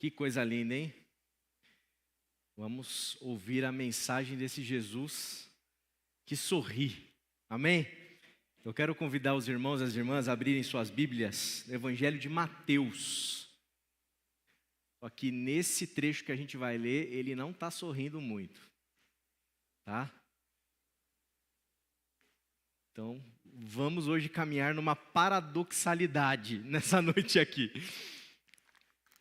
Que coisa linda, hein? Vamos ouvir a mensagem desse Jesus que sorri. Amém? Eu quero convidar os irmãos e as irmãs a abrirem suas Bíblias no Evangelho de Mateus. Só que nesse trecho que a gente vai ler, ele não está sorrindo muito, tá? Então, vamos hoje caminhar numa paradoxalidade nessa noite aqui.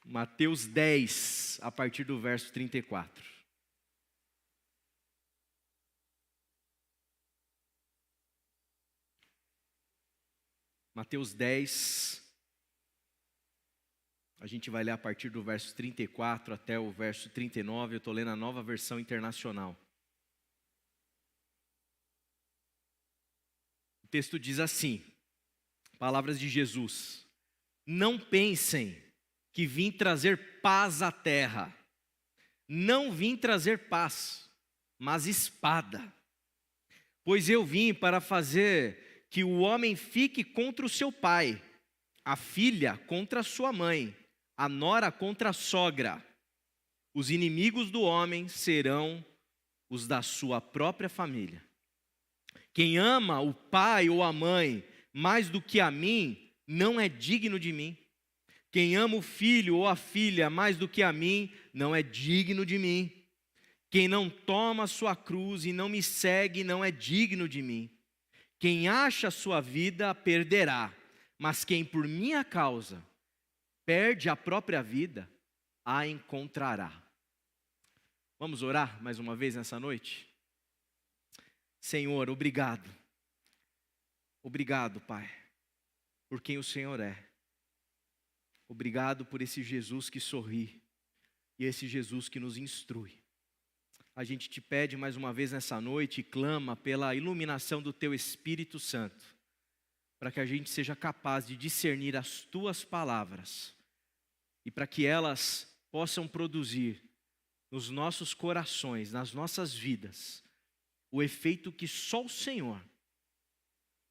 Mateus 10, a partir do verso 34. Mateus 10, a gente vai ler a partir do verso 34 até o verso 39, eu estou lendo a Nova Versão Internacional. O texto diz assim, palavras de Jesus: não pensem que vim trazer paz à terra. Não vim trazer paz, mas espada. Pois eu vim para fazer que o homem fique contra o seu pai, a filha contra a sua mãe, a nora contra a sogra. Os inimigos do homem serão os da sua própria família. Quem ama o pai ou a mãe mais do que a mim, não é digno de mim. Quem ama o filho ou a filha mais do que a mim, não é digno de mim. Quem não toma a sua cruz e não me segue, não é digno de mim. Quem acha a sua vida, a perderá. Mas quem por minha causa perde a própria vida, a encontrará. Vamos orar mais uma vez nessa noite? Senhor, obrigado. Obrigado, Pai, por quem o Senhor é. Obrigado por esse Jesus que sorri e esse Jesus que nos instrui. A gente te pede mais uma vez nessa noite e clama pela iluminação do Teu Espírito Santo, para que a gente seja capaz de discernir as Tuas palavras e para que elas possam produzir nos nossos corações, nas nossas vidas, o efeito que só o Senhor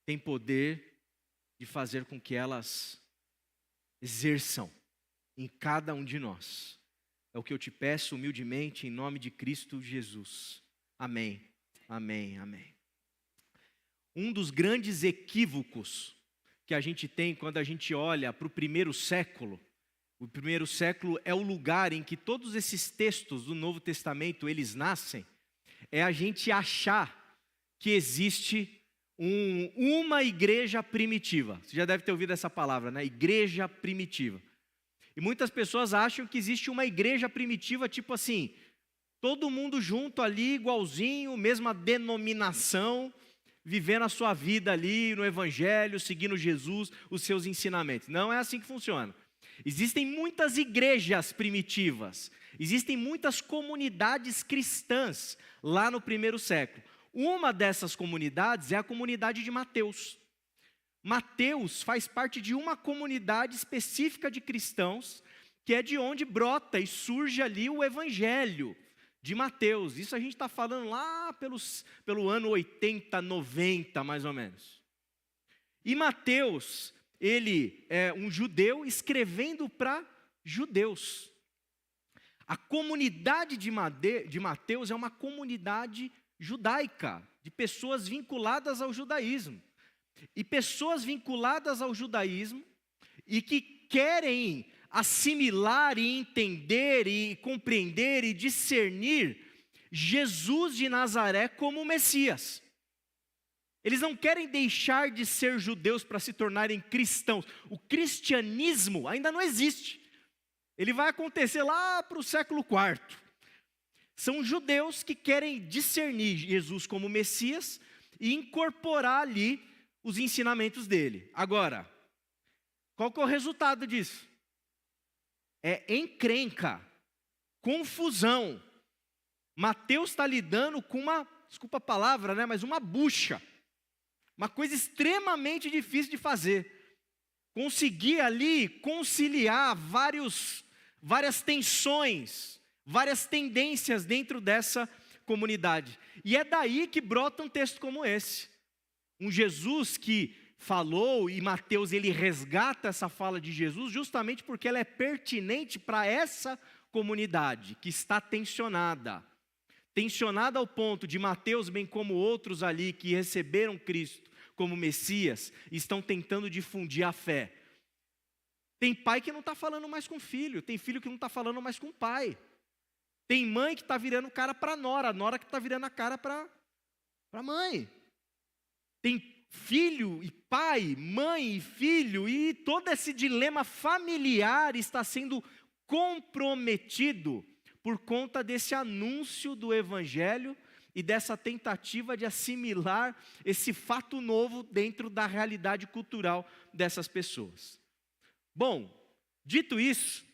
tem poder de fazer com que elas exerçam em cada um de nós. É o que eu te peço humildemente em nome de Cristo Jesus. Amém, amém, amém. Um dos grandes equívocos que a gente tem quando a gente olha para o primeiro século, o primeiro século é o lugar em que todos esses textos do Novo Testamento eles nascem, é a gente achar que existe uma igreja primitiva. Você já deve ter ouvido essa palavra, né? Igreja primitiva. E muitas pessoas acham que existe uma igreja primitiva, tipo assim, todo mundo junto ali, igualzinho, mesma denominação, vivendo a sua vida ali no Evangelho, seguindo Jesus, os seus ensinamentos. Não é assim que funciona. Existem muitas igrejas primitivas, existem muitas comunidades cristãs lá no primeiro século. Uma dessas comunidades é a comunidade de Mateus. Mateus faz parte de uma comunidade específica de cristãos, que é de onde brota e surge ali o Evangelho de Mateus. Isso a gente está falando lá pelo ano 80, 90 mais ou menos. E Mateus, ele é um judeu escrevendo para judeus. A comunidade de Mateus é uma comunidade judaica, de pessoas vinculadas ao judaísmo. E pessoas vinculadas ao judaísmo e que querem assimilar e entender e compreender e discernir Jesus de Nazaré como o Messias. Eles não querem deixar de ser judeus para se tornarem cristãos. O cristianismo ainda não existe. Ele vai acontecer lá para o século IV. São judeus que querem discernir Jesus como Messias e incorporar ali os ensinamentos dele. Agora, qual que é o resultado disso? É encrenca, confusão. Mateus está lidando com uma, desculpa a palavra, né, mas uma bucha. Uma coisa extremamente difícil de fazer. Conseguir ali conciliar várias tensões, várias tendências dentro dessa comunidade. E é daí que brota um texto como esse. Um Jesus que falou, e Mateus ele resgata essa fala de Jesus justamente porque ela é pertinente para essa comunidade que está tensionada. Tensionada ao ponto de Mateus, bem como outros ali que receberam Cristo como Messias, estão tentando difundir a fé. Tem pai que não está falando mais com filho, tem filho que não está falando mais com pai. Tem mãe que está virando cara para a nora que está virando a cara para a mãe. Tem filho e pai, mãe e filho, e todo esse dilema familiar está sendo comprometido por conta desse anúncio do Evangelho e dessa tentativa de assimilar esse fato novo dentro da realidade cultural dessas pessoas. Bom, dito isso,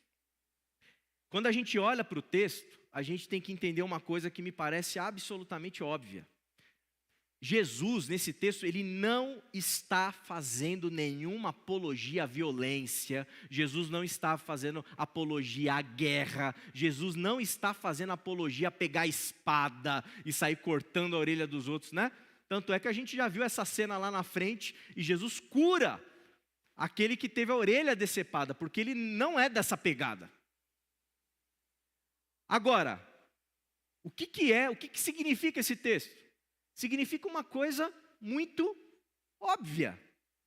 quando a gente olha para o texto, a gente tem que entender uma coisa que me parece absolutamente óbvia. Jesus, nesse texto, ele não está fazendo nenhuma apologia à violência, Jesus não está fazendo apologia à guerra, Jesus não está fazendo apologia a pegar a espada e sair cortando a orelha dos outros, né? Tanto é que a gente já viu essa cena lá na frente, e Jesus cura aquele que teve a orelha decepada, porque ele não é dessa pegada. Agora, o que significa esse texto? Significa uma coisa muito óbvia.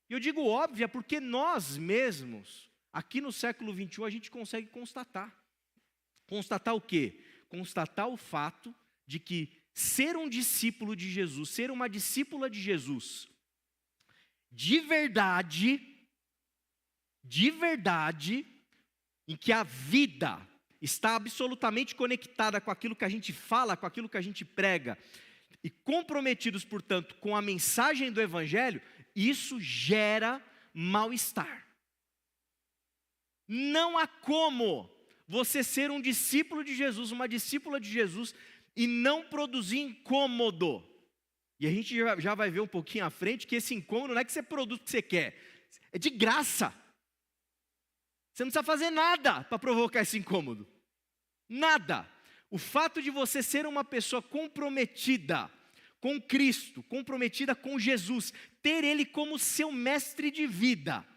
E eu digo óbvia porque nós mesmos, aqui no século XXI, a gente consegue constatar. Constatar o quê? Constatar o fato de que ser um discípulo de Jesus, ser uma discípula de Jesus, de verdade, em que a vida está absolutamente conectada com aquilo que a gente fala, com aquilo que a gente prega, e comprometidos, portanto, com a mensagem do Evangelho, isso gera mal-estar. Não há como você ser um discípulo de Jesus, uma discípula de Jesus, e não produzir incômodo. E a gente já vai ver um pouquinho à frente que esse incômodo não é que você produz o que você quer, é de graça. Você não precisa fazer nada para provocar esse incômodo. Nada. O fato de você ser uma pessoa comprometida com Cristo, comprometida com Jesus, ter Ele como seu mestre de vida,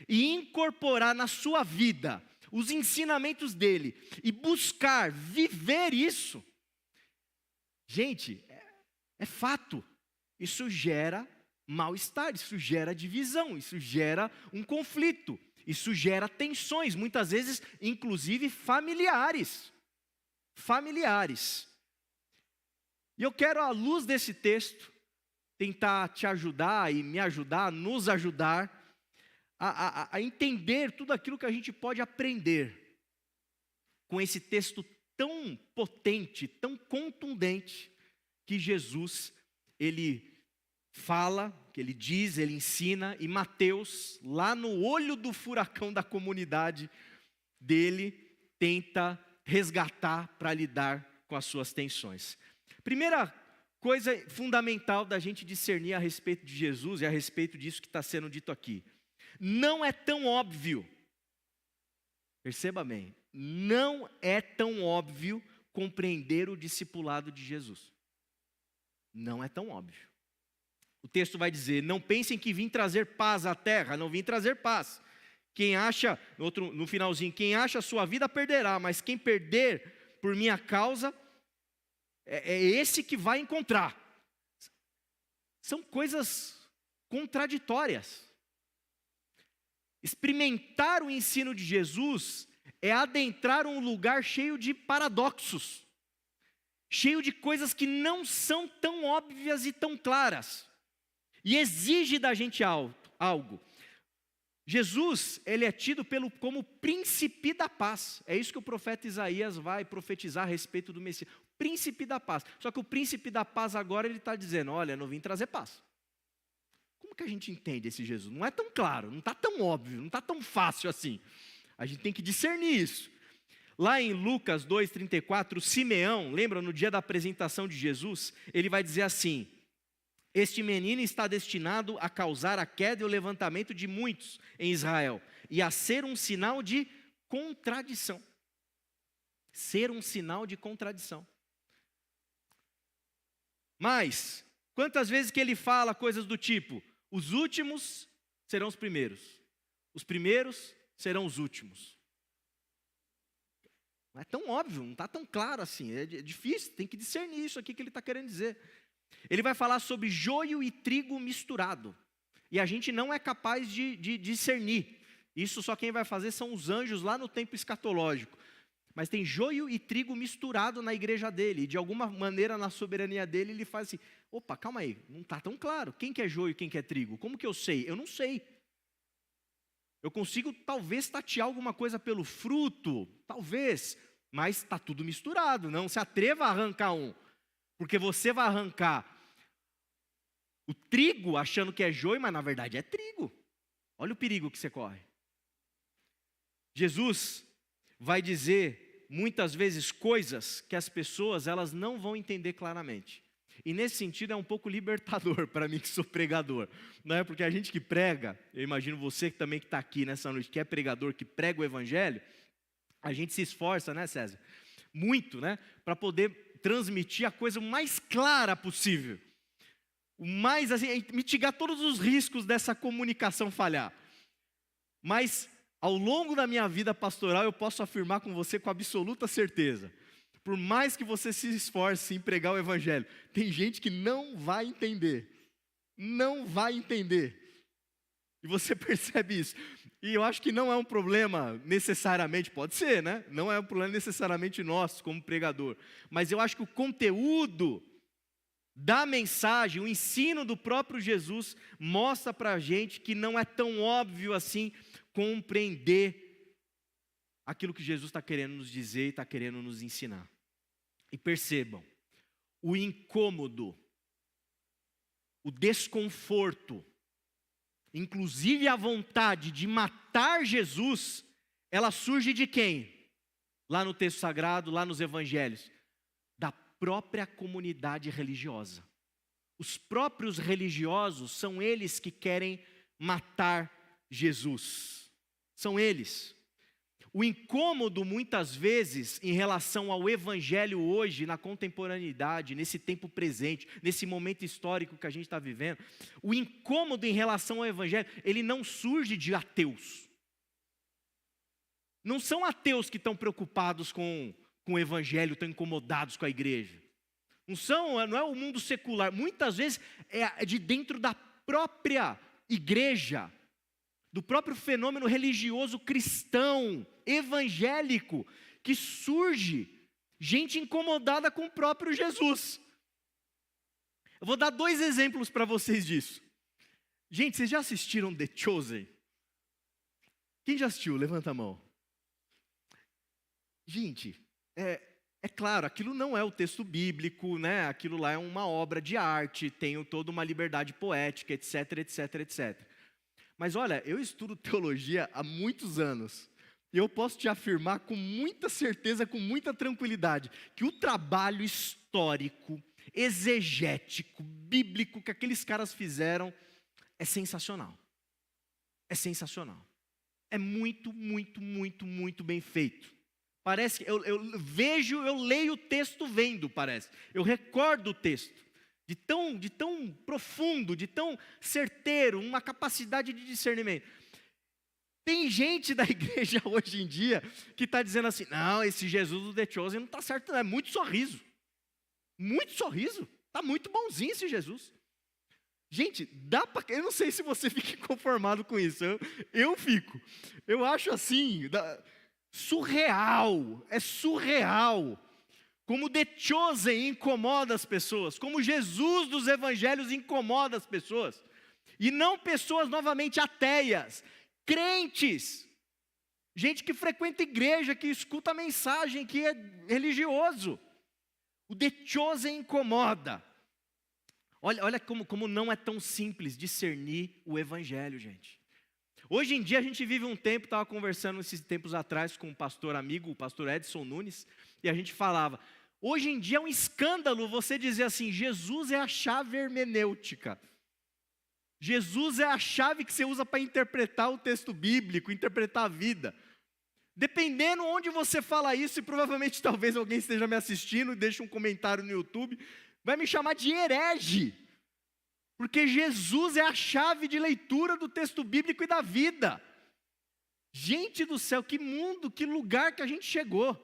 e incorporar na sua vida os ensinamentos dEle, e buscar viver isso, gente, é fato, isso gera mal-estar, isso gera divisão, isso gera um conflito, isso gera tensões, muitas vezes, inclusive familiares. E eu quero, à luz desse texto, tentar te ajudar e me ajudar, nos ajudar a entender tudo aquilo que a gente pode aprender com esse texto tão potente, tão contundente, que Jesus, ele fala, que ele diz, ele ensina, e Mateus, lá no olho do furacão da comunidade dele, tenta resgatar para lidar com as suas tensões. Primeira coisa fundamental da gente discernir a respeito de Jesus e a respeito disso que está sendo dito aqui. Não é tão óbvio, perceba bem, não é tão óbvio compreender o discipulado de Jesus. Não é tão óbvio. O texto vai dizer, não pensem que vim trazer paz à terra, não vim trazer paz. Quem acha, no finalzinho, quem acha a sua vida perderá, mas quem perder por minha causa, é esse que vai encontrar. São coisas contraditórias. Experimentar o ensino de Jesus é adentrar um lugar cheio de paradoxos, cheio de coisas que não são tão óbvias e tão claras, e exige da gente algo. Jesus, ele é tido como príncipe da paz. É isso que o profeta Isaías vai profetizar a respeito do Messias. Príncipe da paz. Só que o príncipe da paz agora ele está dizendo, olha, não vim trazer paz. Como que a gente entende esse Jesus? Não é tão claro, não está tão óbvio, não está tão fácil assim. A gente tem que discernir isso. Lá em Lucas 2,34, Simeão, lembra no dia da apresentação de Jesus? Ele vai dizer assim, este menino está destinado a causar a queda e o levantamento de muitos em Israel, e a ser um sinal de contradição. Ser um sinal de contradição. Mas, quantas vezes que ele fala coisas do tipo, os últimos serão os primeiros serão os últimos. Não é tão óbvio, não está tão claro assim, é difícil, tem que discernir isso aqui que ele está querendo dizer. Ele vai falar sobre joio e trigo misturado, e a gente não é capaz de discernir. Isso só quem vai fazer são os anjos lá no tempo escatológico. Mas tem joio e trigo misturado na igreja dele, e de alguma maneira na soberania dele ele faz assim, opa, calma aí, não está tão claro, quem que é joio e quem que é trigo? Como que eu sei? Eu não sei. Eu consigo talvez tatear alguma coisa pelo fruto, talvez, mas está tudo misturado, não se atreva a arrancar um, porque você vai arrancar o trigo achando que é joio, mas na verdade é trigo. Olha o perigo que você corre. Jesus vai dizer muitas vezes coisas que as pessoas elas não vão entender claramente. E nesse sentido é um pouco libertador para mim que sou pregador. Não é porque a gente que prega, eu imagino você que também que está aqui nessa noite, que é pregador, que prega o evangelho, a gente se esforça, né, César? Muito, né? Para poder transmitir a coisa o mais clara possível. O mais, assim, mitigar todos os riscos dessa comunicação falhar. Mas ao longo da minha vida pastoral, eu posso afirmar com você com absoluta certeza, por mais que você se esforce em pregar o evangelho, tem gente que não vai entender, e você percebe isso, e eu acho que não é um problema necessariamente, pode ser, né? Não é um problema necessariamente nosso como pregador, mas eu acho que o conteúdo da mensagem, o ensino do próprio Jesus, mostra para a gente que não é tão óbvio assim, compreender aquilo que Jesus está querendo nos dizer e está querendo nos ensinar. E percebam, o incômodo, o desconforto, inclusive a vontade de matar Jesus, ela surge de quem? Lá no texto sagrado, lá nos evangelhos, da própria comunidade religiosa. Os próprios religiosos são eles que querem matar Jesus. São eles. O incômodo, muitas vezes, em relação ao evangelho hoje, na contemporaneidade, nesse tempo presente, nesse momento histórico que a gente está vivendo, o incômodo em relação ao evangelho, ele não surge de ateus. Não são ateus que estão preocupados com o evangelho, estão incomodados com a igreja. Não é o mundo secular, muitas vezes é de dentro da própria igreja, do próprio fenômeno religioso cristão, evangélico, que surge gente incomodada com o próprio Jesus. Eu vou dar 2 exemplos para vocês disso. Gente, vocês já assistiram The Chosen? Quem já assistiu? Levanta a mão. Gente, é claro, aquilo não é o texto bíblico, né? Aquilo lá é uma obra de arte, tem toda uma liberdade poética, etc, etc, etc. Mas olha, eu estudo teologia há muitos anos, e eu posso te afirmar com muita certeza, com muita tranquilidade, que o trabalho histórico, exegético, bíblico que aqueles caras fizeram é sensacional. É sensacional. É muito, muito, muito, muito bem feito. Parece que eu leio o texto vendo, parece. Eu recordo o texto. De tão profundo, de tão certeiro, uma capacidade de discernimento. Tem gente da igreja hoje em dia que está dizendo assim, não, esse Jesus do The Chosen não está certo, não, é muito sorriso. Muito sorriso, está muito bonzinho esse Jesus. Gente, eu não sei se você fica conformado com isso, eu fico. Eu acho assim, surreal, é surreal. Como The Chosen incomoda as pessoas, como Jesus dos evangelhos incomoda as pessoas. E não pessoas novamente ateias, crentes. Gente que frequenta igreja, que escuta a mensagem, que é religioso. O The Chosen incomoda. Olha como não é tão simples discernir o evangelho, gente. Hoje em dia a gente vive um tempo, estava conversando esses tempos atrás com um pastor amigo, o pastor Edson Nunes, e a gente falava, hoje em dia é um escândalo você dizer assim, Jesus é a chave hermenêutica. Jesus é a chave que você usa para interpretar o texto bíblico, interpretar a vida. Dependendo onde você fala isso, e provavelmente talvez alguém esteja me assistindo e deixe um comentário no YouTube, vai me chamar de herege. Porque Jesus é a chave de leitura do texto bíblico e da vida. Gente do céu, que mundo, que lugar que a gente chegou.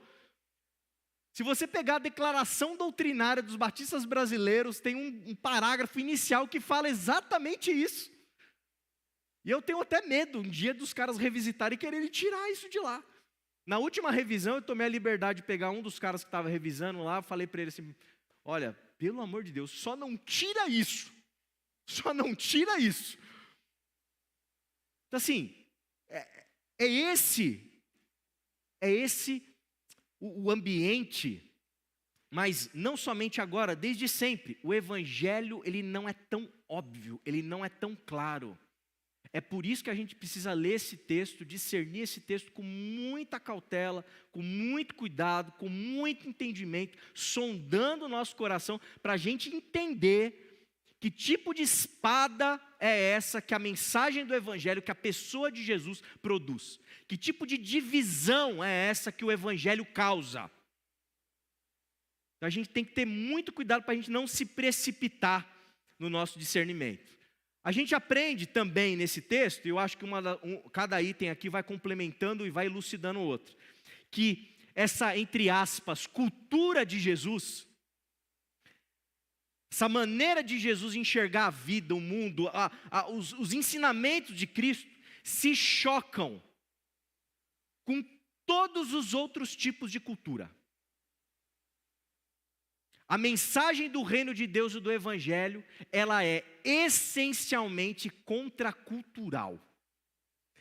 Se você pegar a declaração doutrinária dos batistas brasileiros, tem um parágrafo inicial que fala exatamente isso. E eu tenho até medo um dia dos caras revisitarem e quererem tirar isso de lá. Na última revisão, eu tomei a liberdade de pegar um dos caras que estava revisando lá, falei para ele assim, olha, pelo amor de Deus, só não tira isso. Só não tira isso. Então assim, é esse o ambiente, mas não somente agora, desde sempre. O evangelho, ele não é tão óbvio, ele não é tão claro. É por isso que a gente precisa ler esse texto, discernir esse texto com muita cautela, com muito cuidado, com muito entendimento, sondando o nosso coração, para a gente entender que tipo de espada é essa que a mensagem do Evangelho, que a pessoa de Jesus produz. Que tipo de divisão é essa que o Evangelho causa. Então a gente tem que ter muito cuidado para a gente não se precipitar no nosso discernimento. A gente aprende também nesse texto, e eu acho que cada item aqui vai complementando e vai elucidando o outro, que essa, entre aspas, cultura de Jesus, essa maneira de Jesus enxergar a vida, o mundo, os ensinamentos de Cristo, se chocam com todos os outros tipos de cultura. A mensagem do reino de Deus e do Evangelho, ela é essencialmente contracultural.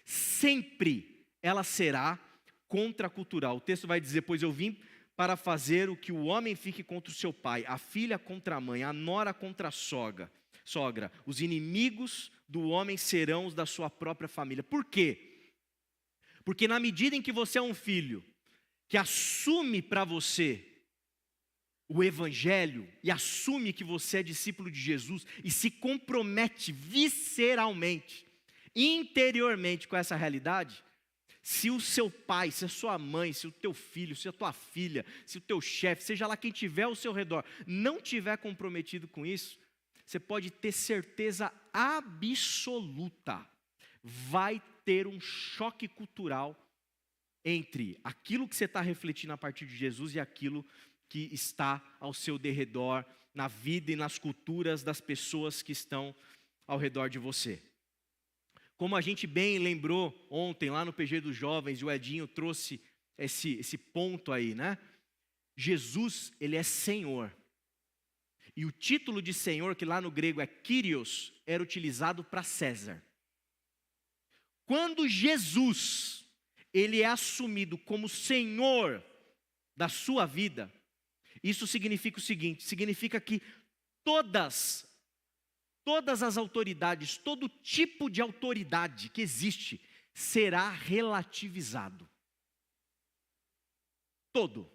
Sempre ela será contracultural. O texto vai dizer, pois eu vim para fazer o que o homem fique contra o seu pai, a filha contra a mãe, a nora contra a sogra. Os inimigos do homem serão os da sua própria família. Por quê? Porque na medida em que você é um filho, que assume para você o Evangelho e assume que você é discípulo de Jesus e se compromete visceralmente, interiormente com essa realidade, se o seu pai, se a sua mãe, se o teu filho, se a tua filha, se o teu chefe, seja lá quem tiver ao seu redor, não tiver comprometido com isso, você pode ter certeza absoluta, vai ter um choque cultural entre aquilo que você está refletindo a partir de Jesus e aquilo que está ao seu derredor, na vida e nas culturas das pessoas que estão ao redor de você. Como a gente bem lembrou ontem, lá no PG dos Jovens, e o Edinho trouxe esse ponto aí, né? Jesus, ele é Senhor. E o título de Senhor, que lá no grego é Kyrios, era utilizado para César. Quando Jesus, ele é assumido como Senhor da sua vida, isso significa o seguinte, significa que todas as autoridades, todo tipo de autoridade que existe, será relativizado. Todo.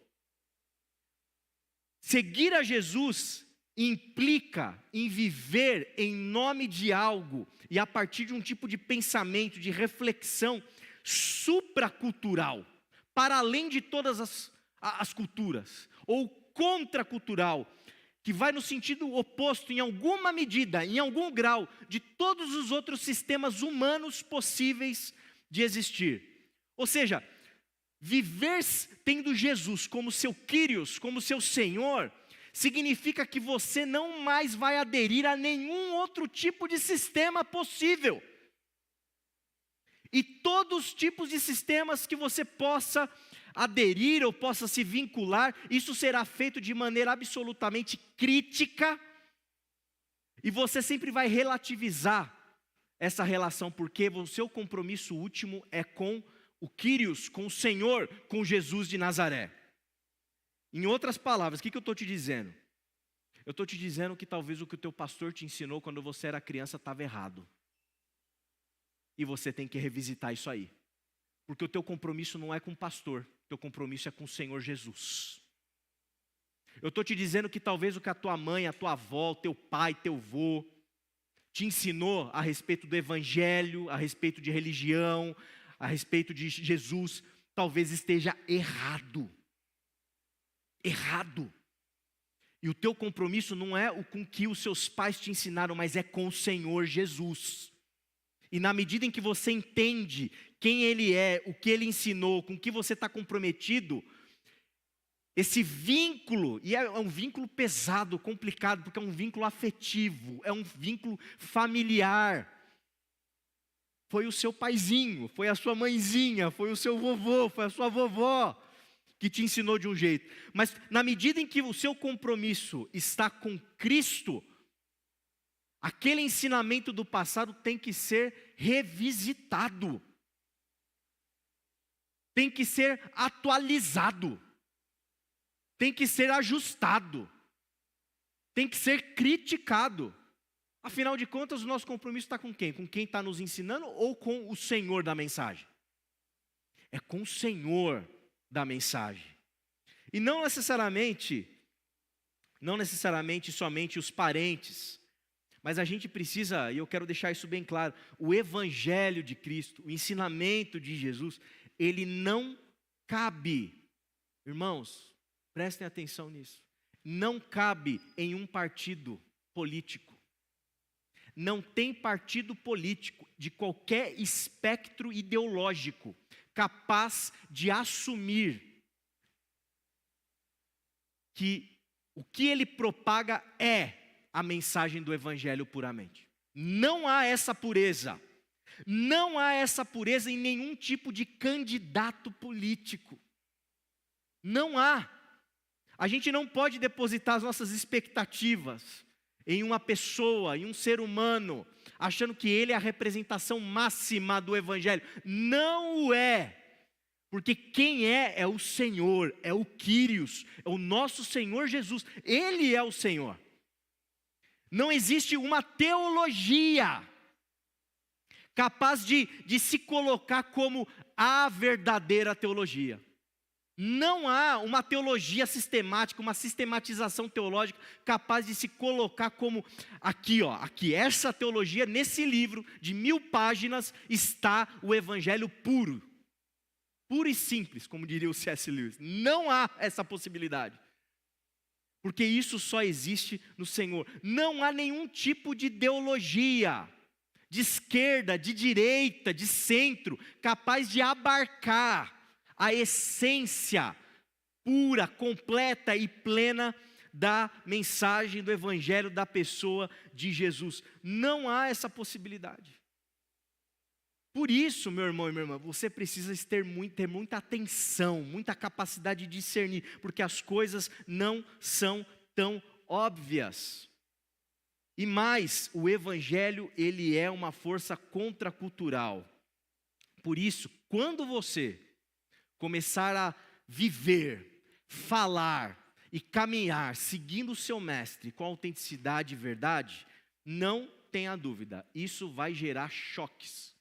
Seguir a Jesus implica em viver em nome de algo e a partir de um tipo de pensamento, de reflexão supracultural, para além de todas as culturas, ou contracultural, que vai no sentido oposto em alguma medida, em algum grau, de todos os outros sistemas humanos possíveis de existir. Ou seja, viver tendo Jesus como seu Kyrios, como seu Senhor, significa que você não mais vai aderir a nenhum outro tipo de sistema possível. E todos os tipos de sistemas que você possa aderir ou possa se vincular, isso será feito de maneira absolutamente crítica, e você sempre vai relativizar essa relação, porque o seu compromisso último é com o Kyrios, com o Senhor, com Jesus de Nazaré. Em outras palavras, o que eu estou te dizendo? Eu estou te dizendo que talvez o que o teu pastor te ensinou quando você era criança estava errado. E você tem que revisitar isso aí. Porque o teu compromisso não é com o pastor, o teu compromisso é com o Senhor Jesus. Eu estou te dizendo que talvez o que a tua mãe, a tua avó, teu pai, teu avô te ensinou a respeito do Evangelho, a respeito de religião, a respeito de Jesus, talvez esteja errado. Errado. E o teu compromisso não é o com que os seus pais te ensinaram, mas é com o Senhor Jesus. E na medida em que você entende quem Ele é, o que Ele ensinou, com o que você está comprometido, esse vínculo, e é um vínculo pesado, complicado, porque é um vínculo afetivo, é um vínculo familiar. Foi o seu paizinho, foi a sua mãezinha, foi o seu vovô, foi a sua vovó que te ensinou de um jeito. Mas na medida em que o seu compromisso está com Cristo, aquele ensinamento do passado tem que ser revisitado, tem que ser atualizado, tem que ser ajustado, tem que ser criticado. Afinal de contas, o nosso compromisso está com quem? Com quem está nos ensinando ou com o Senhor da mensagem? É com o Senhor da mensagem. E não necessariamente somente os parentes, mas a gente precisa, e eu quero deixar isso bem claro, o Evangelho de Cristo, o ensinamento de Jesus, ele não cabe, irmãos, prestem atenção nisso, não cabe em um partido político. Não tem partido político de qualquer espectro ideológico capaz de assumir que o que ele propaga é a mensagem do Evangelho puramente. Não há essa pureza. Não há essa pureza em nenhum tipo de candidato político. Não há. A gente não pode depositar as nossas expectativas em uma pessoa, em um ser humano, achando que ele é a representação máxima do Evangelho. Não o é. Porque quem é o Senhor, é o Kyrios, é o nosso Senhor Jesus. Ele é o Senhor. Não existe uma teologia capaz de se colocar como a verdadeira teologia. Não há uma teologia sistemática, uma sistematização teológica capaz de se colocar como aqui, essa teologia, nesse livro de 1000 páginas, está o Evangelho puro. Puro e simples, como diria o C.S. Lewis. Não há essa possibilidade. Porque isso só existe no Senhor. Não há nenhum tipo de ideologia, de esquerda, de direita, de centro, capaz de abarcar a essência pura, completa e plena da mensagem do Evangelho da pessoa de Jesus. Não há essa possibilidade. Por isso, meu irmão e minha irmã, você precisa ter muita atenção, muita capacidade de discernir, porque as coisas não são tão óbvias. E mais, o Evangelho, ele é uma força contracultural. Por isso, quando você começar a viver, falar e caminhar seguindo o seu mestre com autenticidade e verdade, não tenha dúvida, isso vai gerar choques,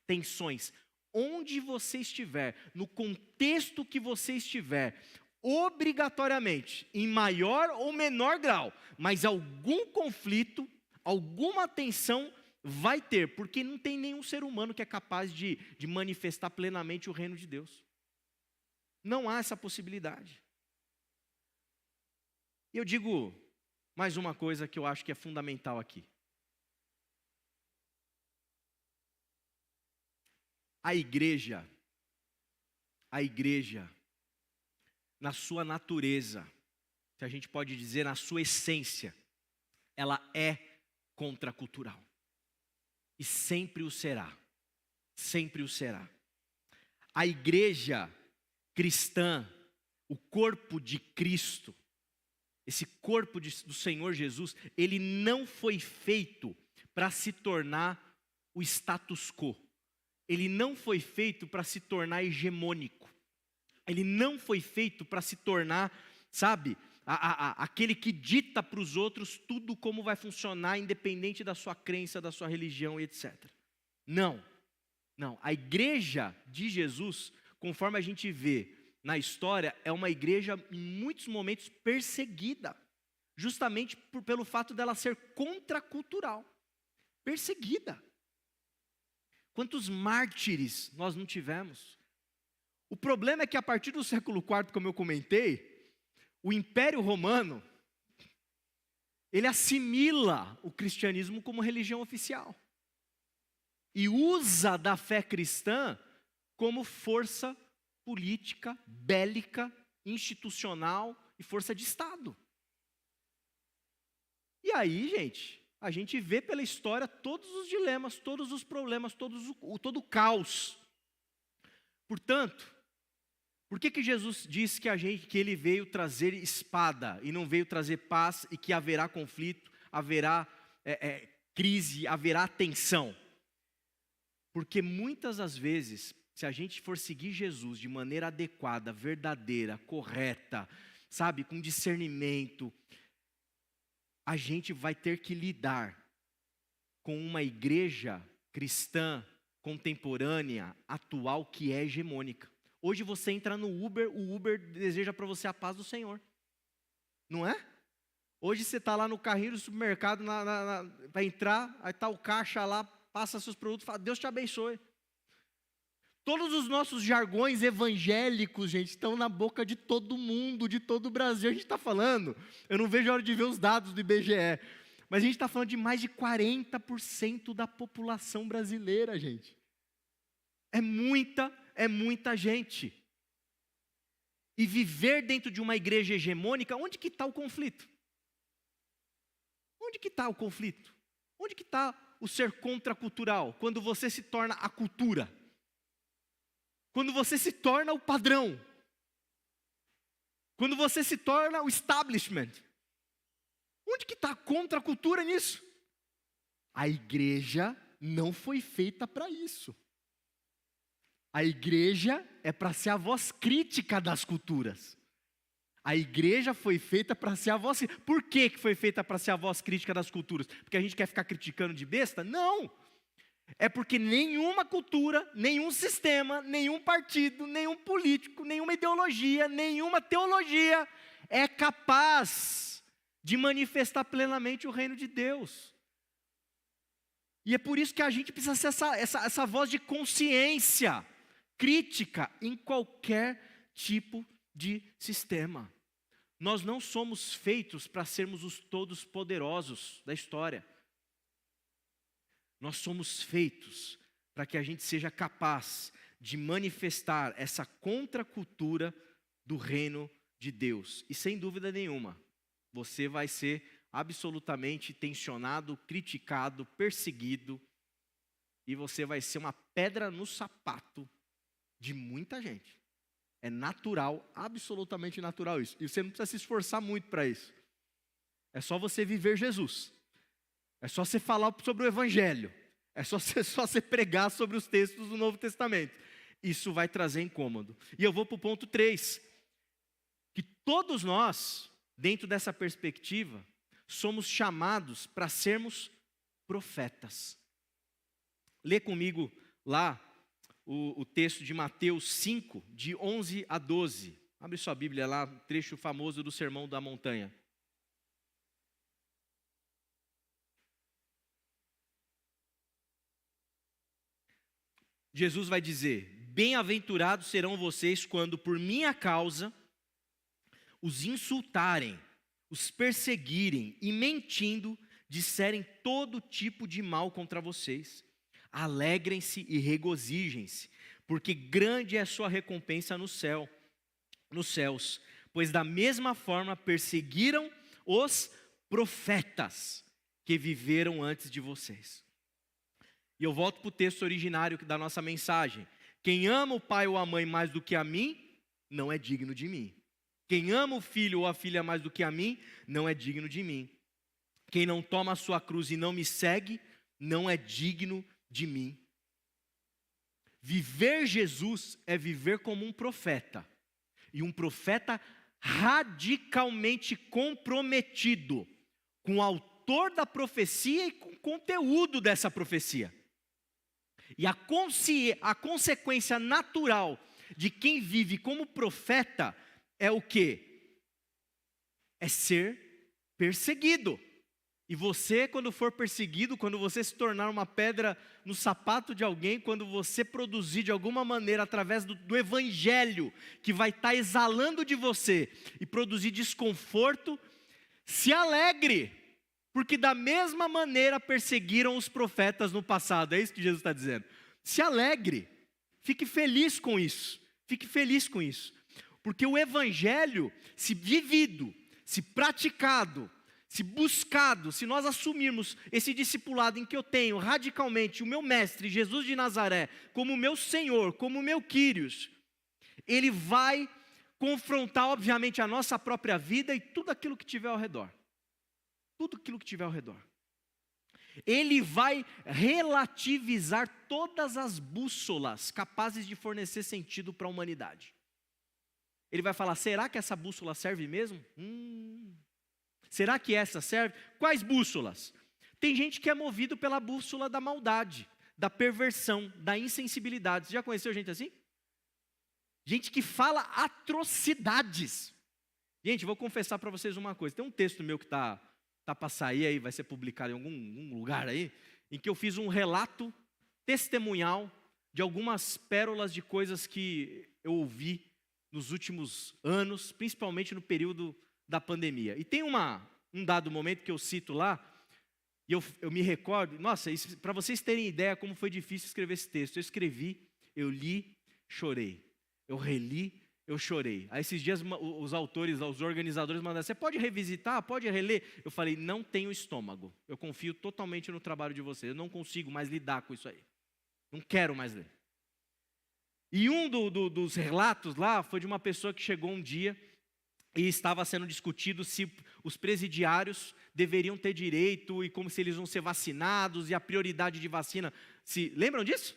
tensões. Onde você estiver, no contexto que você estiver, obrigatoriamente, em maior ou menor grau, mas algum conflito, alguma tensão vai ter, porque não tem nenhum ser humano que é capaz de manifestar plenamente o reino de Deus. Não há essa possibilidade. E eu digo mais uma coisa que eu acho que é fundamental aqui. A igreja, na sua natureza, se a gente pode dizer na sua essência, ela é contracultural. E sempre o será. Sempre o será. A igreja cristã, o corpo de Cristo, esse corpo do Senhor Jesus, ele não foi feito para se tornar o status quo. Ele não foi feito para se tornar hegemônico. Ele não foi feito para se tornar, sabe, aquele que dita para os outros tudo como vai funcionar, independente da sua crença, da sua religião, etc. Não. A igreja de Jesus, conforme a gente vê na história, é uma igreja em muitos momentos perseguida, justamente pelo fato dela ser contracultural, perseguida. Quantos mártires nós não tivemos? O problema é que a partir do século IV, como eu comentei, o Império Romano, ele assimila o cristianismo como religião oficial. E usa da fé cristã como força política, bélica, institucional e força de Estado. E aí, gente, a gente vê pela história todos os dilemas, todos os problemas, todo o caos. Portanto, por que Jesus disse que ele veio trazer espada e não veio trazer paz e que haverá conflito, haverá crise, haverá tensão? Porque muitas das vezes, se a gente for seguir Jesus de maneira adequada, verdadeira, correta, sabe, com discernimento, a gente vai ter que lidar com uma igreja cristã, contemporânea, atual, que é hegemônica. Hoje você entra no Uber, o Uber deseja para você a paz do Senhor. Não é? Hoje você está lá no carrinho do supermercado para entrar, aí está o caixa lá, passa seus produtos, fala, Deus te abençoe. Todos os nossos jargões evangélicos, gente, estão na boca de todo mundo, de todo o Brasil. A gente está falando, eu não vejo a hora de ver os dados do IBGE, mas a gente está falando de mais de 40% da população brasileira, gente. É muita gente. E viver dentro de uma igreja hegemônica, onde que está o conflito? Onde que está o conflito? Onde que está o ser contracultural? Quando você se torna a cultura. Quando você se torna o padrão. Quando você se torna o establishment. Onde que está a contracultura nisso? A igreja não foi feita para isso. A igreja é para ser a voz crítica das culturas. A igreja foi feita para ser a voz... Por que foi feita para ser a voz crítica das culturas? Porque a gente quer ficar criticando de besta? Não! É porque nenhuma cultura, nenhum sistema, nenhum partido, nenhum político, nenhuma ideologia, nenhuma teologia é capaz de manifestar plenamente o reino de Deus. E é por isso que a gente precisa ser essa voz de consciência crítica em qualquer tipo de sistema. Nós não somos feitos para sermos os todos poderosos da história. Nós somos feitos para que a gente seja capaz de manifestar essa contracultura do reino de Deus. E sem dúvida nenhuma, você vai ser absolutamente tensionado, criticado, perseguido, e você vai ser uma pedra no sapato de muita gente. É natural, absolutamente natural isso. E você não precisa se esforçar muito para isso. É só você viver Jesus. É só você falar sobre o Evangelho. É só você pregar sobre os textos do Novo Testamento. Isso vai trazer incômodo. E eu vou para o ponto 3. Que todos nós, dentro dessa perspectiva, somos chamados para sermos profetas. Lê comigo lá o texto de Mateus 5, de 11 a 12. Abre sua Bíblia lá, trecho famoso do Sermão da Montanha. Jesus vai dizer: bem-aventurados serão vocês quando por minha causa os insultarem, os perseguirem e mentindo disserem todo tipo de mal contra vocês. Alegrem-se e regozijem-se, porque grande é a sua recompensa nos céus, pois da mesma forma perseguiram os profetas que viveram antes de vocês. E eu volto para o texto originário da nossa mensagem. Quem ama o pai ou a mãe mais do que a mim, não é digno de mim. Quem ama o filho ou a filha mais do que a mim, não é digno de mim. Quem não toma a sua cruz e não me segue, não é digno de mim. Viver Jesus é viver como um profeta. E um profeta radicalmente comprometido com o autor da profecia e com o conteúdo dessa profecia. E a consequência natural de quem vive como profeta é o quê? É ser perseguido. E você, quando for perseguido, quando você se tornar uma pedra no sapato de alguém, quando você produzir de alguma maneira, através do evangelho, que vai estar exalando de você e produzir desconforto, se alegre, porque da mesma maneira perseguiram os profetas no passado. É isso que Jesus está dizendo. Se alegre, fique feliz com isso, fique feliz com isso, porque o evangelho, se vivido, se praticado, se buscado, se nós assumirmos esse discipulado em que eu tenho radicalmente o meu mestre, Jesus de Nazaré, como meu Senhor, como meu Quírios, ele vai confrontar, obviamente, a nossa própria vida e tudo aquilo que tiver ao redor. Tudo aquilo que tiver ao redor. Ele vai relativizar todas as bússolas capazes de fornecer sentido para a humanidade. Ele vai falar, será que essa bússola serve mesmo? Será que essa serve? Quais bússolas? Tem gente que é movido pela bússola da maldade, da perversão, da insensibilidade. Você já conheceu gente assim? Gente que fala atrocidades. Gente, vou confessar para vocês uma coisa. Tem um texto meu que está para sair aí, vai ser publicado em algum lugar aí, em que eu fiz um relato testemunhal de algumas pérolas de coisas que eu ouvi nos últimos anos, principalmente no período da pandemia. E tem um dado momento que eu cito lá, e eu me recordo, nossa, para vocês terem ideia como foi difícil escrever esse texto. Eu escrevi, eu li, chorei. Eu reli, eu chorei. Aí esses dias os autores, os organizadores mandaram, você pode revisitar, pode reler? Eu falei, não tenho estômago. Eu confio totalmente no trabalho de vocês. Eu não consigo mais lidar com isso aí. Não quero mais ler. E um dos relatos lá foi de uma pessoa que chegou um dia e estava sendo discutido se os presidiários deveriam ter direito e como se eles vão ser vacinados e a prioridade de vacina. Lembram disso?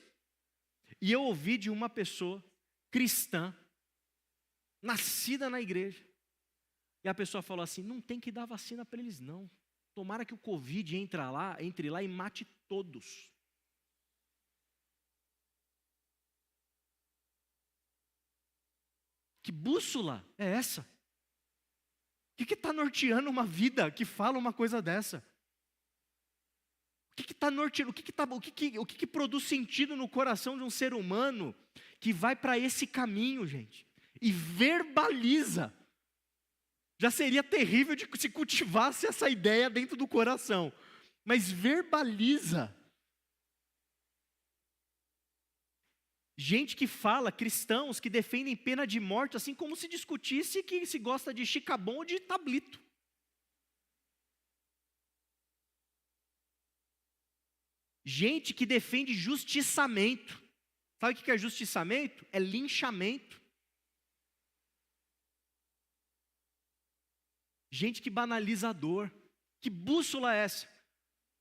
E eu ouvi de uma pessoa cristã, nascida na igreja, e a pessoa falou assim, não tem que dar vacina para eles não. Tomara que o Covid entre lá e mate todos. Que bússola é essa? O que está norteando uma vida que fala uma coisa dessa? O que está norteando? O que produz sentido no coração de um ser humano que vai para esse caminho, gente? E verbaliza. Já seria terrível de se cultivasse essa ideia dentro do coração. Mas verbaliza. Gente que fala, cristãos que defendem pena de morte, assim como se discutisse que se gosta de chicabom ou de tablito. Gente que defende justiçamento. Sabe o que é justiçamento? É linchamento. Gente que banaliza a dor. Que bússola é essa?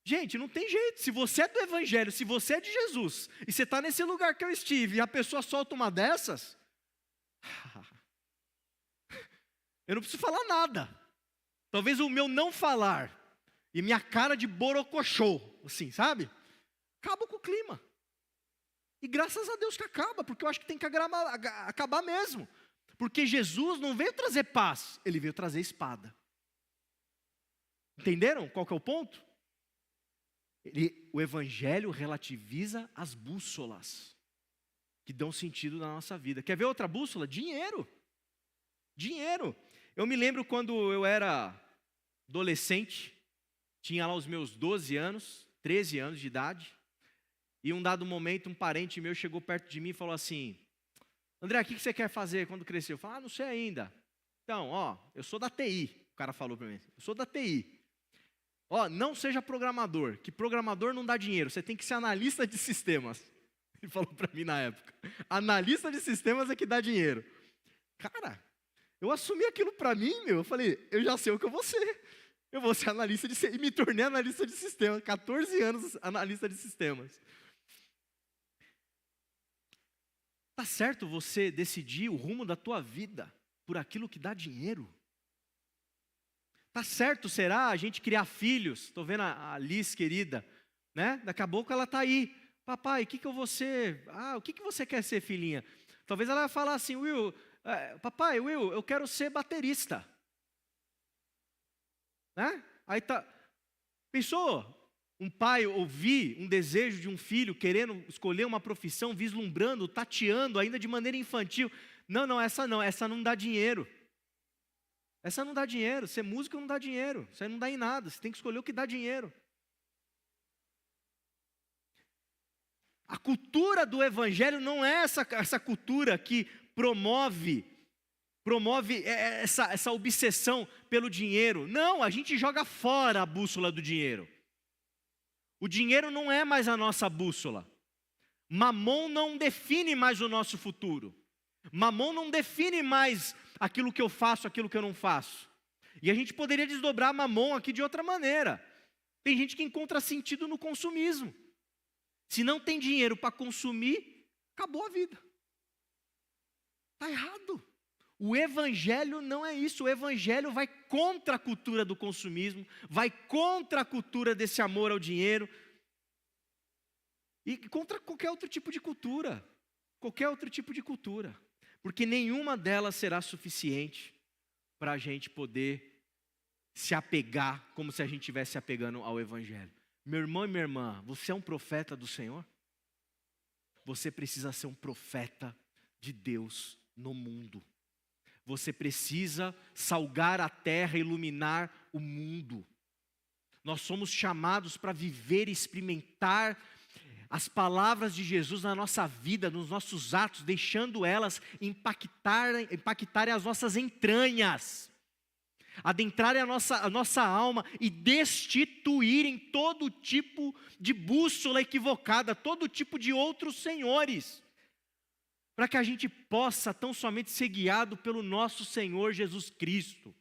Gente, não tem jeito. Se você é do Evangelho, se você é de Jesus, e você está nesse lugar que eu estive, e a pessoa solta uma dessas, eu não preciso falar nada. Talvez o meu não falar, e minha cara de borocochô, assim, sabe? Acaba com o clima. E graças a Deus que acaba, porque eu acho que tem que acabar mesmo. Porque Jesus não veio trazer paz, Ele veio trazer espada. Entenderam qual que é o ponto? O Evangelho relativiza as bússolas que dão sentido na nossa vida. Quer ver outra bússola? Dinheiro. Dinheiro. Eu me lembro quando eu era adolescente, tinha lá os meus 12 anos, 13 anos de idade, e um dado momento um parente meu chegou perto de mim e falou assim, André, o que você quer fazer quando crescer? Eu falei, não sei ainda. Então, eu sou da TI, o cara falou para mim, eu sou da TI. Não seja programador, que programador não dá dinheiro, você tem que ser analista de sistemas. Ele falou para mim na época, analista de sistemas é que dá dinheiro. Cara, eu assumi aquilo para mim, eu falei, eu já sei o que eu vou ser. Eu vou ser analista de sistemas, e me tornei analista de sistemas, 14 anos analista de sistemas. Tá certo você decidir o rumo da tua vida por aquilo que dá dinheiro? Tá certo, será a gente criar filhos? Estou vendo a Liz, querida, né? Daqui a pouco ela está aí. Papai, o que eu vou ser? O que você quer ser, filhinha? Talvez ela vai falar assim, papai, eu quero ser baterista. Né? Aí tá. Pensou? Um pai ouvir um desejo de um filho, querendo escolher uma profissão, vislumbrando, tateando, ainda de maneira infantil. Não, essa não dá dinheiro. Essa não dá dinheiro. Ser músico não dá dinheiro. Isso aí não dá em nada. Você tem que escolher o que dá dinheiro. A cultura do evangelho não é essa cultura que promove essa obsessão pelo dinheiro. Não, a gente joga fora a bússola do dinheiro. O dinheiro não é mais a nossa bússola. Mamon não define mais o nosso futuro. Mamon não define mais aquilo que eu faço, aquilo que eu não faço. E a gente poderia desdobrar Mamon aqui de outra maneira. Tem gente que encontra sentido no consumismo. Se não tem dinheiro para consumir, acabou a vida. Está errado. O evangelho não é isso. O evangelho vai contra a cultura do consumismo, vai contra a cultura desse amor ao dinheiro e contra qualquer outro tipo de cultura. Qualquer outro tipo de cultura. Porque nenhuma delas será suficiente para a gente poder se apegar como se a gente estivesse apegando ao evangelho. Meu irmão e minha irmã, você é um profeta do Senhor? Você precisa ser um profeta de Deus no mundo. Você precisa salgar a terra, iluminar o mundo. Nós somos chamados para viver e experimentar as palavras de Jesus na nossa vida, nos nossos atos, deixando elas impactarem as nossas entranhas, adentrarem a nossa alma e destituírem todo tipo de bússola equivocada, todo tipo de outros senhores, para que a gente possa tão somente ser guiado pelo nosso Senhor Jesus Cristo.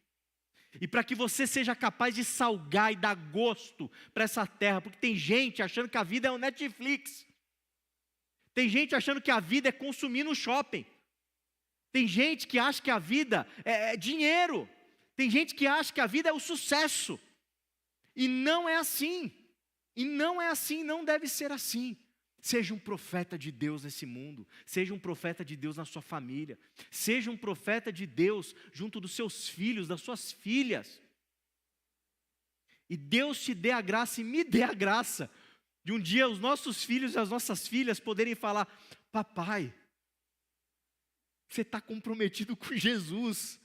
E para que você seja capaz de salgar e dar gosto para essa terra, porque tem gente achando que a vida é um Netflix. Tem gente achando que a vida é consumir no shopping. Tem gente que acha que a vida é dinheiro. Tem gente que acha que a vida é o sucesso. E não é assim. E não é assim, não deve ser assim. Seja um profeta de Deus nesse mundo. Seja um profeta de Deus na sua família. Seja um profeta de Deus junto dos seus filhos, das suas filhas. E Deus te dê a graça e me dê a graça de um dia os nossos filhos e as nossas filhas poderem falar: papai, você está comprometido com Jesus.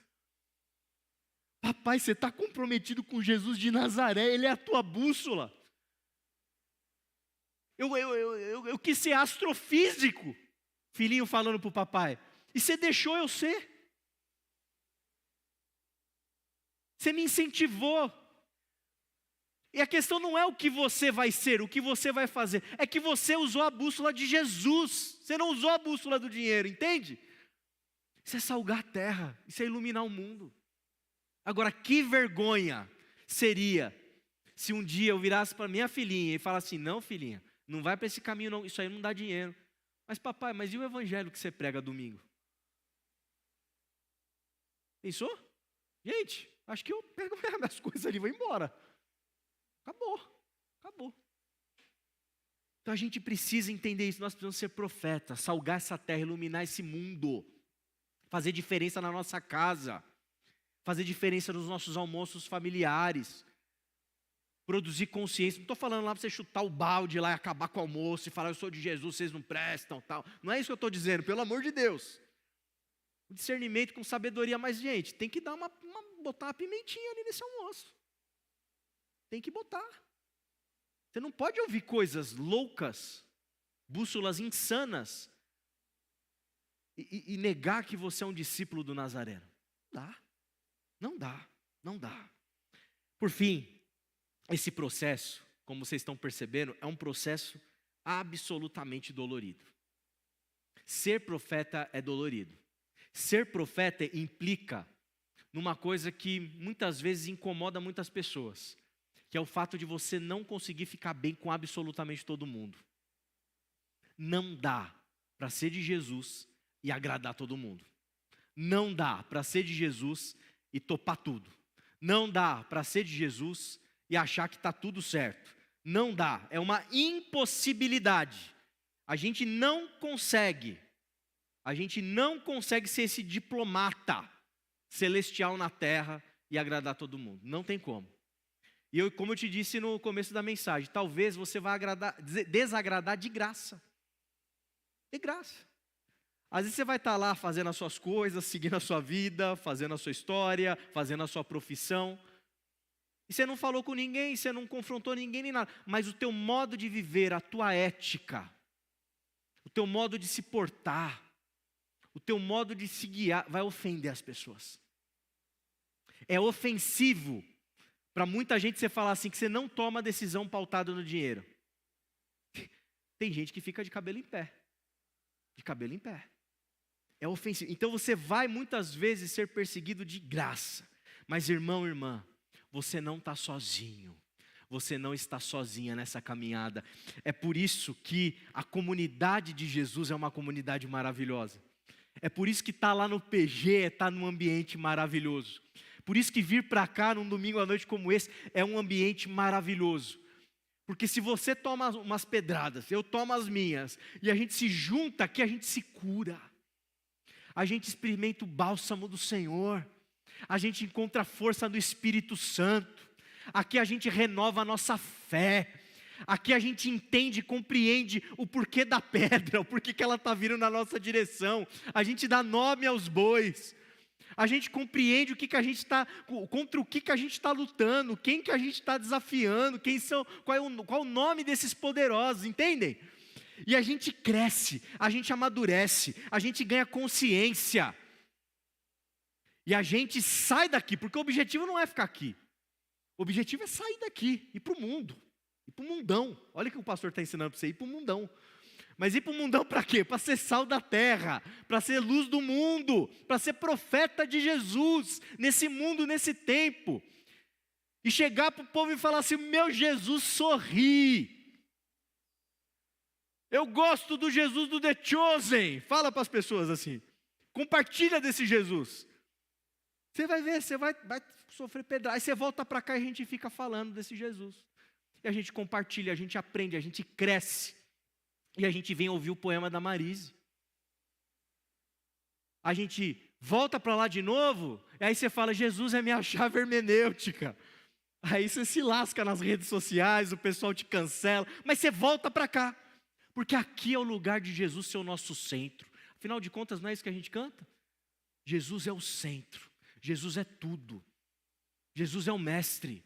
Papai, você está comprometido com Jesus de Nazaré, Ele é a tua bússola. Eu quis ser astrofísico, filhinho falando para o papai, e você deixou eu ser. Você me incentivou. E a questão não é o que você vai ser, o que você vai fazer, é que você usou a bússola de Jesus, você não usou a bússola do dinheiro, entende? Isso é salgar a terra, isso é iluminar o mundo. Agora, que vergonha seria se um dia eu virasse para minha filhinha e falasse assim: não, filhinha, não vai para esse caminho não, isso aí não dá dinheiro. Mas papai, mas e o evangelho que você prega domingo? Pensou? Gente, acho que eu pego minhas coisas ali e vou embora. Acabou. Então a gente precisa entender isso, nós precisamos ser profetas, salgar essa terra, iluminar esse mundo, fazer diferença na nossa casa, fazer diferença nos nossos almoços familiares, produzir consciência. Não estou falando lá para você chutar o balde lá e acabar com o almoço e falar: eu sou de Jesus, vocês não prestam, tal. Não é isso que eu estou dizendo, pelo amor de Deus. O discernimento com sabedoria, mas gente, tem que dar botar uma pimentinha ali nesse almoço. Tem que botar. Você não pode ouvir coisas loucas, bússolas insanas, e negar que você é um discípulo do Nazareno. Não dá. Por fim, esse processo, como vocês estão percebendo, é um processo absolutamente dolorido. Ser profeta é dolorido. Ser profeta implica numa coisa que muitas vezes incomoda muitas pessoas, que é o fato de você não conseguir ficar bem com absolutamente todo mundo. Não dá para ser de Jesus e agradar todo mundo. Não dá para ser de Jesus e topar tudo. Não dá para ser de Jesus e achar que está tudo certo. Não dá, é uma impossibilidade. A gente não consegue ser esse diplomata celestial na terra e agradar todo mundo. Não tem como. E como eu te disse no começo da mensagem, talvez você vá desagradar de graça. De graça. Às vezes você vai estar lá fazendo as suas coisas, seguindo a sua vida, fazendo a sua história, fazendo a sua profissão. E você não falou com ninguém, você não confrontou ninguém nem nada. Mas o teu modo de viver, a tua ética, o teu modo de se portar, o teu modo de se guiar, vai ofender as pessoas. É ofensivo para muita gente você falar assim, que você não toma decisão pautada no dinheiro. Tem gente que fica de cabelo em pé. De cabelo em pé. É ofensivo. Então você vai muitas vezes ser perseguido de graça. Mas irmão, irmã, você não está sozinho. Você não está sozinha nessa caminhada. É por isso que a comunidade de Jesus é uma comunidade maravilhosa. É por isso que estar lá no PG é estar num ambiente maravilhoso. Por isso que vir para cá num domingo à noite como esse é um ambiente maravilhoso. Porque se você toma umas pedradas, eu tomo as minhas, e a gente se junta aqui, a gente se cura. A gente experimenta o bálsamo do Senhor. A gente encontra a força do Espírito Santo. Aqui a gente renova a nossa fé. Aqui a gente entende e compreende o porquê da pedra, o porquê que ela está vindo na nossa direção. A gente dá nome aos bois. A gente compreende o que a gente está, contra o que a gente está lutando, quem que a gente está desafiando, qual é o nome desses poderosos, entendem? E a gente cresce, a gente amadurece, a gente ganha consciência. E a gente sai daqui, porque o objetivo não é ficar aqui. O objetivo é sair daqui, ir para o mundo, ir para o mundão. Olha o que o pastor está ensinando para você, ir para o mundão. Mas ir para o mundão para quê? Para ser sal da terra, para ser luz do mundo, para ser profeta de Jesus, nesse mundo, nesse tempo. E chegar para o povo e falar assim, meu Jesus sorri. Eu gosto do Jesus do The Chosen. Fala para as pessoas assim, compartilha desse Jesus. Você vai ver, você vai sofrer pedrada. Aí você volta para cá e a gente fica falando desse Jesus. E a gente compartilha, a gente aprende, a gente cresce. E a gente vem ouvir o poema da Marise. A gente volta para lá de novo, e aí você fala, Jesus é minha chave hermenêutica. Aí você se lasca nas redes sociais, o pessoal te cancela, mas você volta para cá. Porque aqui é o lugar de Jesus ser o nosso centro. Afinal de contas, não é isso que a gente canta? Jesus é o centro, Jesus é tudo. Jesus é o mestre,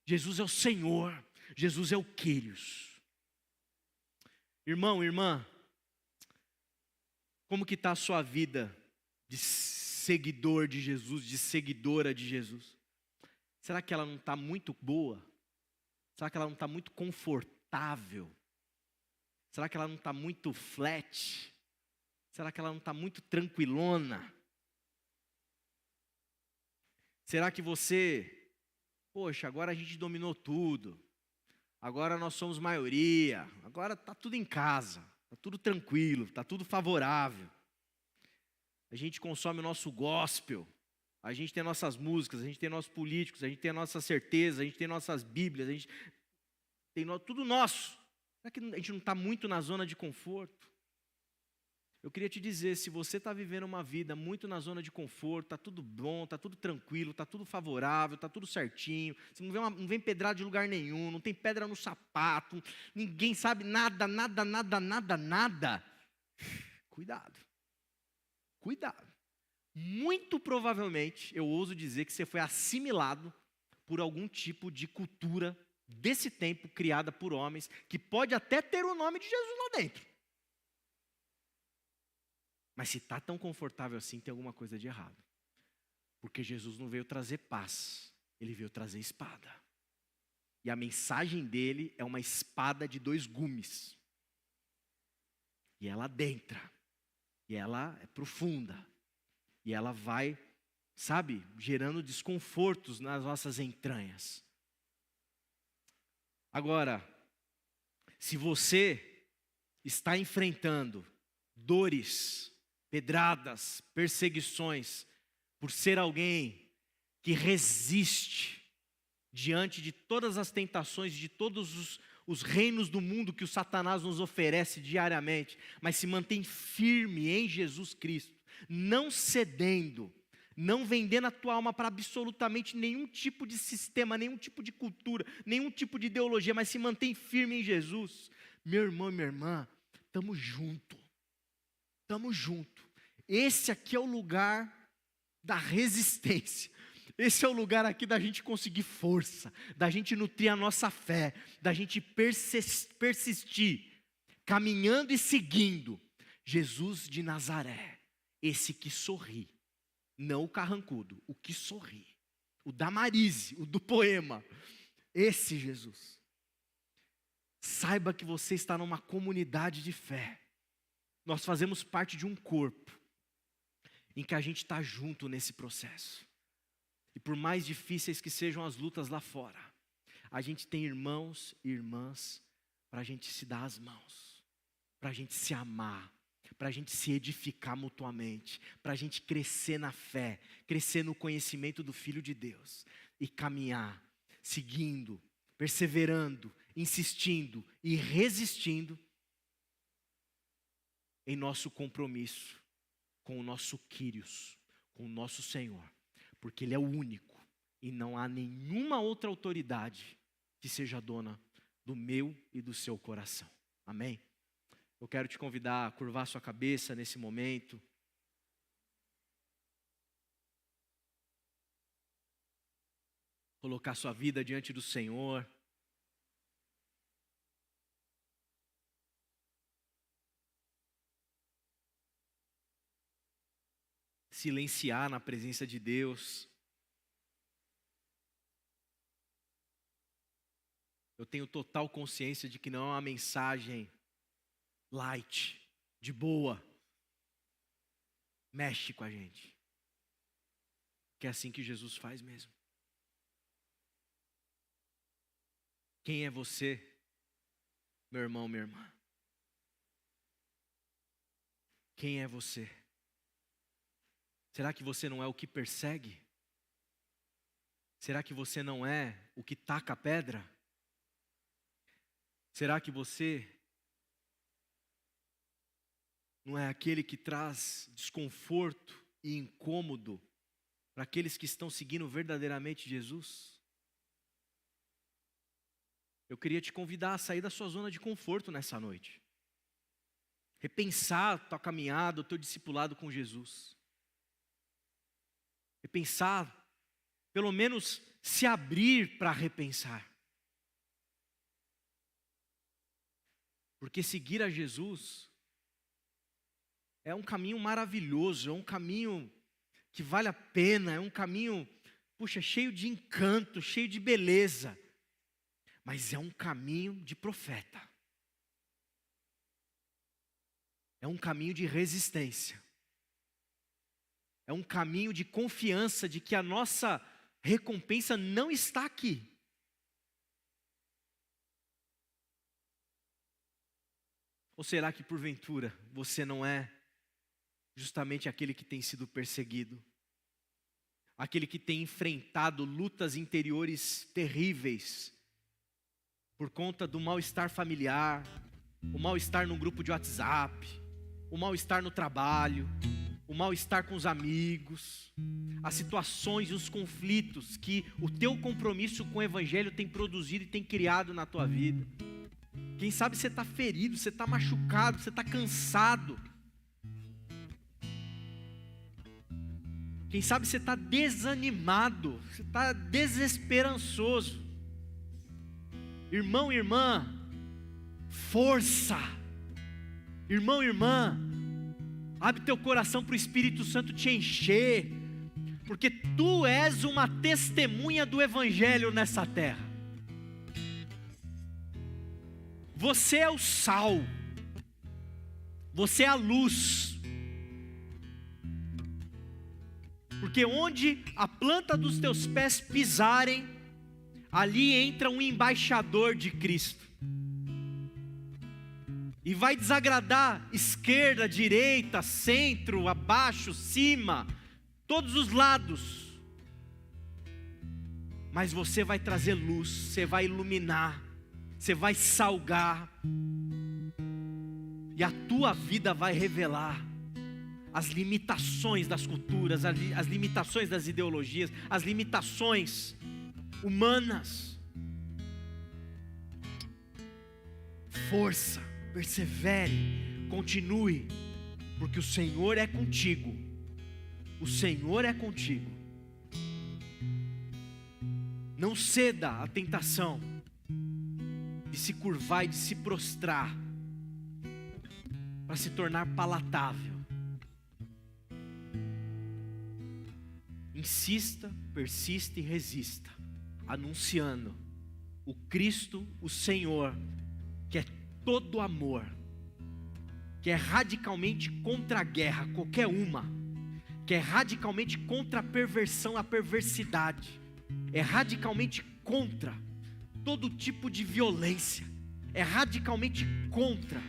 Jesus é o Senhor, Jesus é o Quírios. Irmão, irmã, como que está a sua vida de seguidor de Jesus, de seguidora de Jesus? Será que ela não está muito boa? Será que ela não está muito confortável? Será que ela não está muito flat? Será que ela não está muito tranquilona? Será que você, poxa, agora a gente dominou tudo. Agora nós somos maioria, agora está tudo em casa, está tudo tranquilo, está tudo favorável. A gente consome o nosso gospel, a gente tem nossas músicas, a gente tem nossos políticos, a gente tem a nossa certeza, a gente tem nossas bíblias, a gente tem tudo nosso. Será que a gente não está muito na zona de conforto? Eu queria te dizer, se você está vivendo uma vida muito na zona de conforto, está tudo bom, está tudo tranquilo, está tudo favorável, está tudo certinho, você não vem pedrada de lugar nenhum, não tem pedra no sapato, ninguém sabe nada, cuidado, cuidado. Muito provavelmente, eu ouso dizer que você foi assimilado por algum tipo de cultura desse tempo, criada por homens, que pode até ter o nome de Jesus lá dentro. Mas se está tão confortável assim, tem alguma coisa de errado. Porque Jesus não veio trazer paz, Ele veio trazer espada. E a mensagem dele é uma espada de 2 gumes. E ela adentra. E ela é profunda. E ela vai, sabe, gerando desconfortos nas nossas entranhas. Agora, se você está enfrentando dores, pedradas, perseguições, por ser alguém que resiste diante de todas as tentações, de todos os reinos do mundo que o Satanás nos oferece diariamente, mas se mantém firme em Jesus Cristo, não cedendo, não vendendo a tua alma para absolutamente nenhum tipo de sistema, nenhum tipo de cultura, nenhum tipo de ideologia, mas se mantém firme em Jesus. Meu irmão e minha irmã, estamos juntos. Estamos juntos. esse aqui é o lugar da resistência. Esse é o lugar aqui da gente conseguir força, da gente nutrir a nossa fé, da gente persistir, caminhando e seguindo Jesus de Nazaré, esse que sorri, não o carrancudo, o que sorri, o da Marise, o do poema, esse Jesus. Saiba que você está numa comunidade de fé, nós fazemos parte de um corpo, em que a gente está junto nesse processo. E por mais difíceis que sejam as lutas lá fora, a gente tem irmãos e irmãs para a gente se dar as mãos, para a gente se amar, para a gente se edificar mutuamente, para a gente crescer na fé, crescer no conhecimento do Filho de Deus e caminhar, seguindo, perseverando, insistindo e resistindo em nosso compromisso com o nosso Quírios, com o nosso Senhor. Porque Ele é o único e não há nenhuma outra autoridade que seja dona do meu e do seu coração. Amém? Eu quero te convidar a curvar sua cabeça nesse momento. Colocar sua vida diante do Senhor. Silenciar na presença de Deus. Eu tenho total consciência de que não é uma mensagem light, de boa. Mexe com a gente. Que é assim que Jesus faz mesmo. Quem é você, meu irmão, minha irmã? Quem é você? Será que você não é o que persegue? Será que você não é o que taca a pedra? Será que você não é aquele que traz desconforto e incômodo para aqueles que estão seguindo verdadeiramente Jesus? Eu queria te convidar a sair da sua zona de conforto nessa noite. Repensar a tua caminhada, o teu discipulado com Jesus. Repensar, pelo menos se abrir para repensar. Porque seguir a Jesus é um caminho maravilhoso, é um caminho que vale a pena, é um caminho, cheio de encanto, cheio de beleza. Mas é um caminho de profeta. É um caminho de resistência. É um caminho de confiança de que a nossa recompensa não está aqui. Ou será que porventura você não é justamente aquele que tem sido perseguido? Aquele que tem enfrentado lutas interiores terríveis por conta do mal-estar familiar, o mal-estar num grupo de WhatsApp, o mal-estar no trabalho, o mal-estar com os amigos, as situações e os conflitos que o teu compromisso com o Evangelho tem produzido e tem criado na tua vida. Quem sabe você está ferido, você está machucado, você está cansado. Quem sabe você está desanimado, você está desesperançoso. Irmão e irmã, força. Irmão e irmã, abre teu coração para o Espírito Santo te encher, porque tu és uma testemunha do Evangelho nessa terra. Você é o sal, você é a luz, porque onde a planta dos teus pés pisarem, ali entra um embaixador de Cristo, e vai desagradar esquerda, direita, centro, abaixo, cima, todos os lados, mas você vai trazer luz, você vai iluminar, você vai salgar, e a tua vida vai revelar as limitações das culturas, as limitações das ideologias, as limitações humanas. Força, persevere, continue, porque o Senhor é contigo. O Senhor é contigo. Não ceda à tentação de se curvar e de se prostrar para se tornar palatável. Insista, persista e resista, anunciando o Cristo, o Senhor, que é todo amor, que é radicalmente contra a guerra, qualquer uma, que é radicalmente contra a perversão, a perversidade, é radicalmente contra todo tipo de violência, é radicalmente contra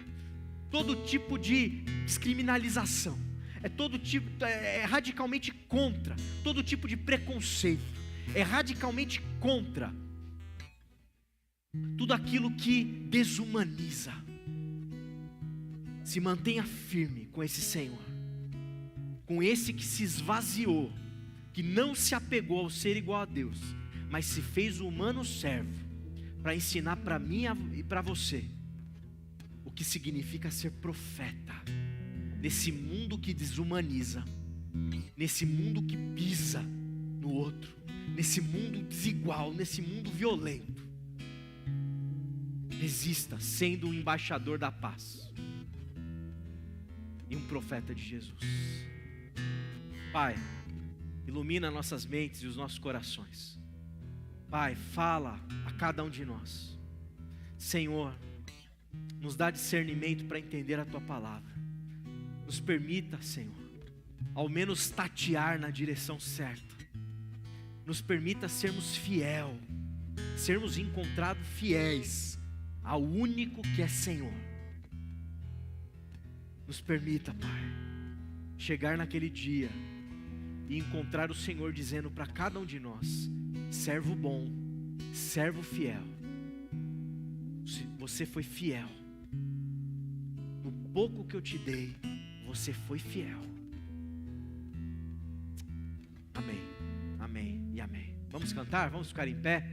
todo tipo de descriminalização, é radicalmente contra todo tipo de preconceito, é radicalmente contra tudo aquilo que desumaniza. Se mantenha firme com esse Senhor, com esse que se esvaziou, que não se apegou ao ser igual a Deus, mas se fez o humano servo, para ensinar para mim e para você o que significa ser profeta, nesse mundo que desumaniza, nesse mundo que pisa no outro, nesse mundo desigual, nesse mundo violento. Resista sendo um embaixador da paz e um profeta de Jesus. Pai, ilumina nossas mentes e os nossos corações. Pai, fala a cada um de nós. Senhor, nos dá discernimento para entender a Tua palavra. Nos permita, Senhor, ao menos tatear na direção certa. Nos permita sermos sermos encontrados fiéis ao único que é Senhor. Nos permita, Pai, chegar naquele dia e encontrar o Senhor dizendo para cada um de nós: servo bom, servo fiel. Você foi fiel. No pouco que eu te dei, você foi fiel. Amém, amém e amém. Vamos cantar? Vamos ficar em pé?